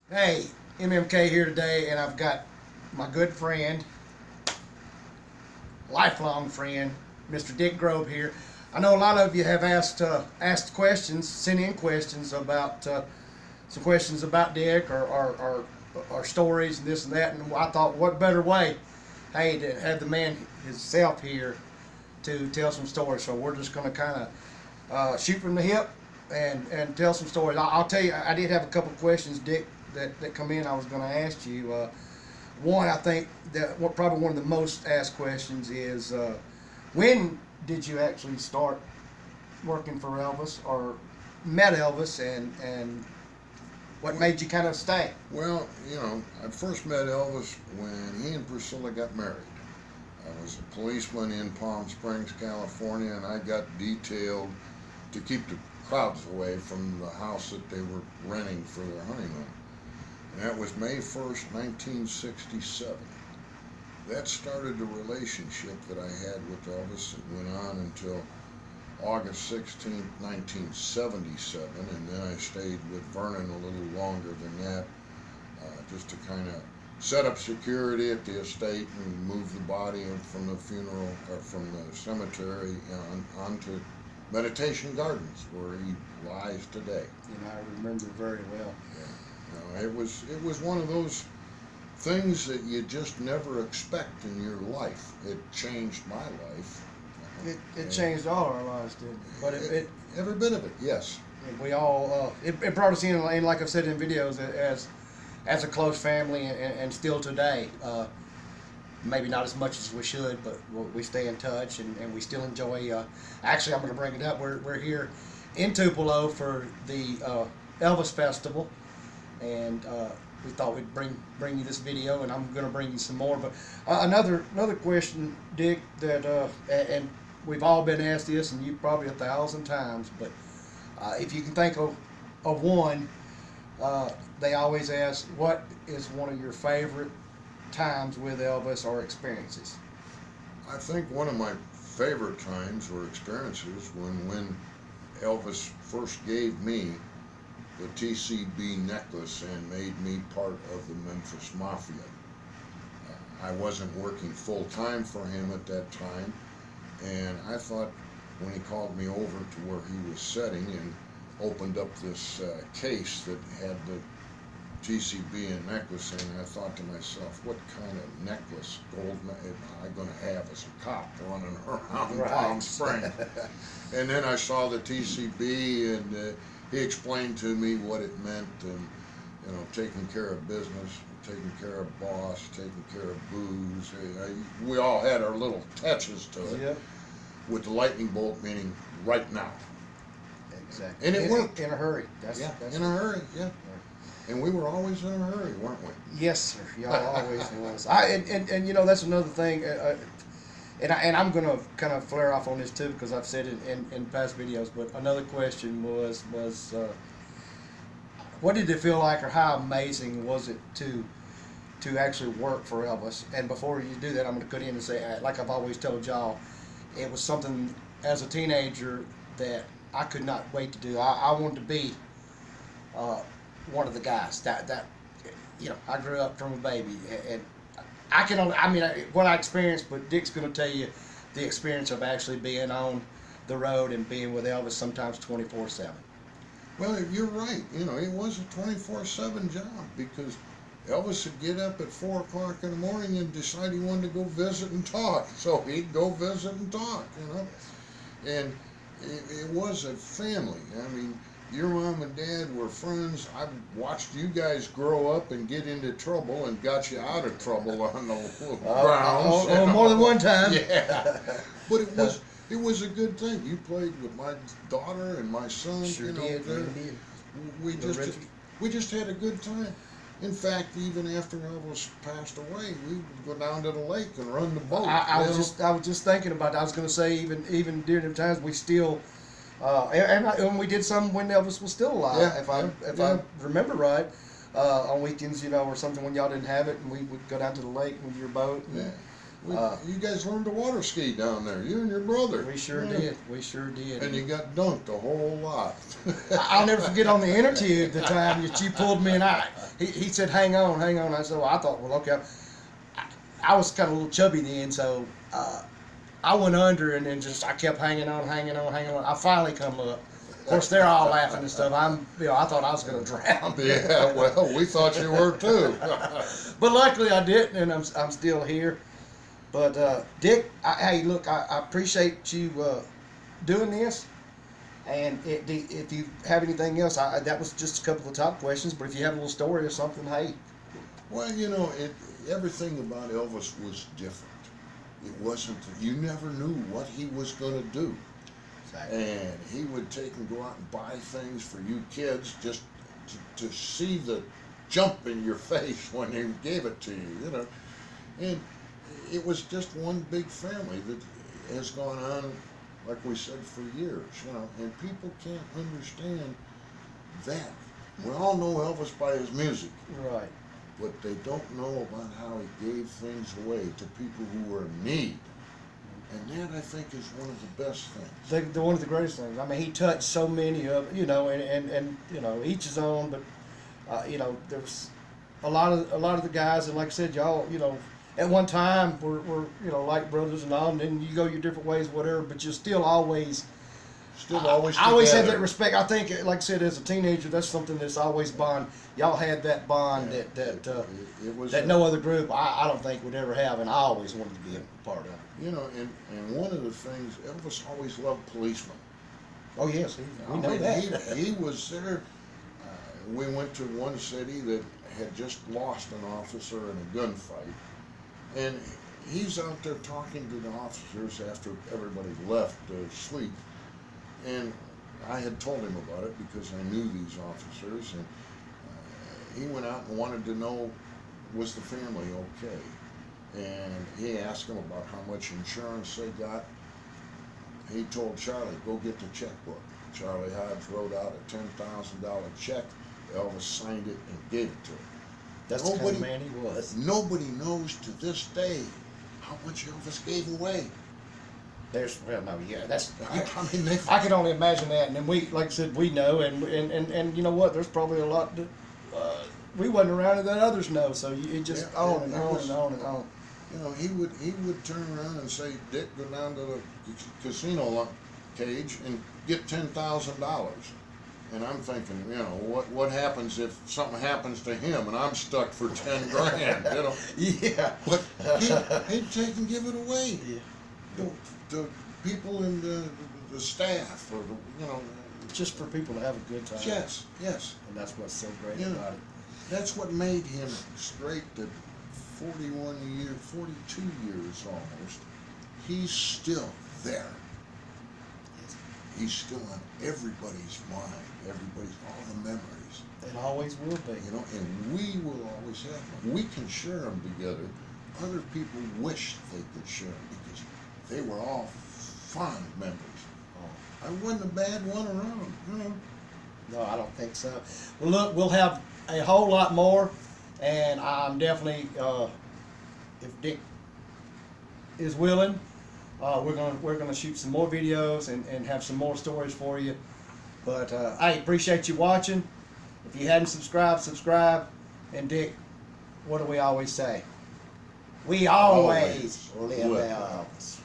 Hey, MMK here today, and I've got my good friend, lifelong friend, Mr. Dick Grob here. I know a lot of you have asked questions, sent in questions about some questions about Dick or stories and this and that, and I thought, what better way, hey, to have the man himself here to tell some stories. So we're just going to kind of shoot from the hip and tell some stories. I'll tell you, I did have a couple questions, Dick, that come in. I was going to ask you. One, I think that probably one of the most asked questions is, when did you actually start working for Elvis or met Elvis, and what made you kind of stay? Well, I first met Elvis when he and Priscilla got married. I was a policeman in Palm Springs, California, and I got detailed to keep the crowds away from the house that they were renting for their honeymoon. And that was May 1st, 1967. That started the relationship that I had with Elvis. It went on until August 16th, 1977, and then I stayed with Vernon a little longer than that, just to kind of set up security at the estate and move the body from the funeral or from the cemetery onto Meditation Gardens, where he lies today. I remember very well. Yeah. It was one of those things that you just never expect in your life. It changed my life. It changed all our lives, didn't it? But every bit of it, yes. We all it brought us in, like I've said in videos, as a close family, and still today. Maybe not as much as we should, but we stay in touch, and we still enjoy. Actually, I'm going to bring it up. We're here in Tupelo for the Elvis Festival, and we thought we'd bring you this video, and I'm going to bring you some more. But another question, Dick, that and we've all been asked this, and you probably 1,000 times, but if you can think of one, they always ask, what is one of your favorite times with Elvis or experiences? I think one of my favorite times or experiences when Elvis first gave me the TCB necklace and made me part of the Memphis Mafia. I wasn't working full time for him at that time, and I thought when he called me over to where he was sitting and opened up this case that had the TCB and necklace in it, I thought to myself, what kind of necklace, gold, am I going to have as a cop running around Palm Springs? And then I saw the TCB, and he explained to me what it meant, and taking care of business, taking care of boss, taking care of booze. We all had our little touches to it. Yep. With the lightning bolt meaning right now. Exactly. And it worked. In a hurry. That's in a hurry, yeah. And we were always in a hurry, weren't we? Yes, sir. Y'all always was. That's another thing. And I'm going to kind of flare off on this too, because I've said it in past videos. But another question was what did it feel like, or how amazing was it to actually work for Elvis? And before you do that, I'm going to cut in and say, like I've always told y'all, it was something as a teenager that I could not wait to do. I wanted to be one of the guys that I grew up from a baby, and what I experienced, but Dick's going to tell you the experience of actually being on the road and being with Elvis sometimes 24/7. Well, you're right. It was a 24/7 job, because Elvis would get up at 4 o'clock in the morning and decide he wanted to go visit and talk. So he'd go visit and talk, And it was a family. I mean, your mom and dad were friends. I watched you guys grow up and get into trouble and got you out of trouble on the grounds. More than one time. Yeah. But it was a good thing. You played with my daughter and my son. Sure did. We just had a good time. In fact, even after Elvis passed away, we would go down to the lake and run the boat. I was just thinking about that. I was going to say, even during the times we still, and we did some when Elvis was still alive. Yeah, if I remember right, on weekends, or something when y'all didn't have it, and we would go down to the lake with your boat. And, You guys learned to water ski down there, you and your brother. We sure did. We sure did. And you got dunked a whole lot. I'll never forget on the inner tube the time that you pulled me, and he said, hang on. I said, well, I thought, well, okay. I was kind of a little chubby then, so I went under, and then I kept hanging on. I finally come up. Of course, they're all laughing and stuff. I thought I was going to drown. Yeah, well, we thought you were too. But luckily I didn't, and I'm still here. But Dick, hey, look, I appreciate you doing this. And if you have anything else, that was just a couple of top questions. But if you have a little story or something, hey. Well, everything about Elvis was different. It wasn't. You never knew what he was going to do. Exactly. And he would take and go out and buy things for you kids just to see the jump in your face when he gave it to you, And it was just one big family that has gone on, like we said, for years, And people can't understand that. We all know Elvis by his music. Right. But they don't know about how he gave things away to people who were in need. And that, I think, is one of the best things. One of the greatest things. I mean, he touched so many of, and each his own. But there was a lot of the guys, and like I said, y'all, at one time were like brothers and all, and then you go your different ways, whatever. But you're still always. I always had that respect. I think, like I said, as a teenager, that's something that's always bond. Y'all had that bond that no other group, I don't think, would ever have, and I always wanted to be a part of it. And one of the things, Elvis always loved policemen. Oh yes, we know that. He was there. We went to one city that had just lost an officer in a gunfight, and he's out there talking to the officers after everybody left to sleep. And I had told him about it because I knew these officers, and he went out and wanted to know, was the family okay? And he asked them about how much insurance they got. He told Charlie, go get the checkbook. Charlie Hodge wrote out a $10,000 check. Elvis signed it and gave it to him. That's the kind of man he was. Nobody knows to this day how much Elvis gave away. That's I I can only imagine that, and then we, like I said, we know, and you know what? There's probably a lot that we wasn't around that others know. So it just on and on and on and on. He would turn around and say, Dick, go down to the casino cage and get $10,000. And I'm thinking, what happens if something happens to him and I'm stuck for 10 grand? Yeah. But he'd take and give it away. Yeah. The people in the staff, or just for people to have a good time. Yes. And that's what's so great about it. That's what made him straight to 42 years almost. He's still there. He's still on everybody's mind, all the memories. It always will be. And we will always have them. We can share them together. Other people wish they could share them because they were all fond memories. I wasn't a bad one around, No, I don't think so. Well, look, we'll have a whole lot more, and I'm definitely, if Dick is willing, we're gonna shoot some more videos and have some more stories for you. But I appreciate you watching. If you hadn't subscribed, subscribe. And Dick, what do we always say? We always live Elvis.